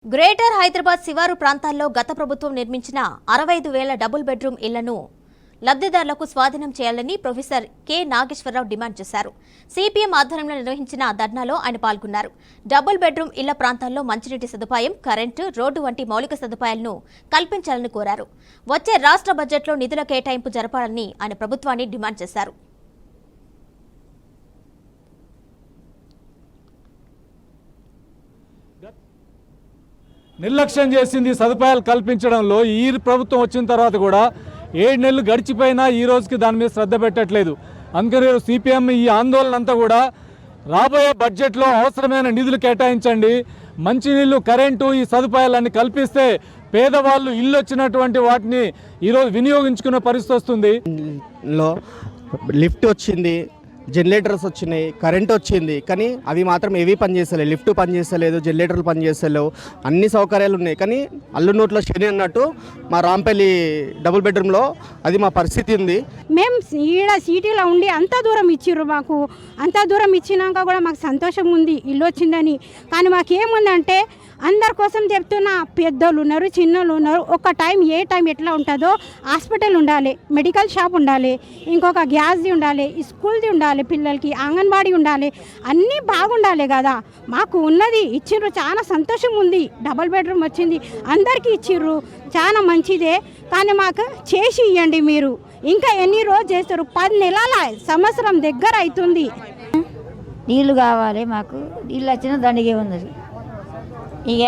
Greater Hyderabad శివారు ప్రాంతాల్లో గత ప్రభుత్వం నిర్మించిన 65,000 డబుల్ బెడ్రూమ్ ఇళ్లను లబ్ధిదారులకు స్వాధీనం చేయాలని ప్రొఫెసర్ కె నాగేశ్వరరావు డిమాండ్ చేశారు. సిపిఎం ఆధ్వర్యంలో నిర్వహించిన ధర్నాలో ఆయన పాల్గొన్నారు. డబుల్ బెడ్రూమ్ ఇళ్ల ప్రాంతాల్లో మంచినీటి సదుపాయం, కరెంటు, రోడ్డు వంటి మౌలిక సదుపాయాలను కల్పించాలని కోరారు. వచ్చే రాష్ట్ర బడ్జెట్లో నిధుల కేటాయింపు జరపాలని ఆయన ప్రభుత్వాన్ని డిమాండ్ చేశారు. నిర్లక్ష్యం చేసింది సదుపాయాలు కల్పించడంలో. ఈ ప్రభుత్వం వచ్చిన తర్వాత కూడా 7 నెలలు గడిచిపోయినా ఈ రోజుకి దాని మీద శ్రద్ధ పెట్టట్లేదు. అందుకని సిపిఎం ఈ ఆందోళన అంతా కూడా రాబోయే బడ్జెట్లో అవసరమైన నిధులు కేటాయించండి, మంచినీళ్ళు, కరెంటు, ఈ సదుపాయాలన్నీ కల్పిస్తే పేదవాళ్ళు ఇల్లు వచ్చినటువంటి వాటిని ఈరోజు వినియోగించుకునే పరిస్థితి వస్తుంది. లిఫ్ట్ వచ్చింది, జనరేటర్స్ వచ్చినాయి, కరెంట్ వచ్చింది, కానీ అవి మాత్రం ఏవి పనిచేస్తలేదు. లిఫ్ట్ పనిచేస్తలేదు, జనరేటర్లు పనిచేస్తలేవు, అన్ని సౌకర్యాలు ఉన్నాయి. కానీ అల్లు నోట్లో శని అన్నట్టు మా రాంపల్లి డబుల్ బెడ్రూమ్లో అది మా పరిస్థితి ఉంది. మేము ఈడ సిటీలో ఉండి అంత దూరం ఇచ్చిర్రు. మాకు అంత దూరం ఇచ్చినాక కూడా మాకు సంతోషం ఉంది ఇల్లు వచ్చిందని. కానీ మాకేముందంటే అందరి కోసం చెప్తున్నా, పెద్దోళ్ళు ఉన్నారు, చిన్నోళ్ళు ఉన్నారు. ఒక టైం ఏ టైం ఎట్లా ఉంటుందో హాస్పిటల్ ఉండాలి, మెడికల్ షాప్ ఉండాలి, ఇంకొక గ్యాస్ది ఉండాలి, స్కూల్ది ఉండాలి, పిల్లలకి అంగన్వాడీ ఉండాలి, అన్నీ బాగుండాలి కదా. మాకు ఉన్నది ఇచ్చిర్రు, చాలా సంతోషం ఉంది. డబల్ బెడ్రూమ్ వచ్చింది, అందరికీ ఇచ్చిర్రు, చాలా మంచిదే. కానీ మాకు చేసి ఇవ్వండి మీరు. ఇంకా ఎన్ని రోజులు చేస్తారు? 10 నెలల సంవత్సరం దగ్గర అవుతుంది. నీళ్ళు కావాలి మాకు. నీళ్ళు వచ్చిన దండిగే ఉన్నది. ఇక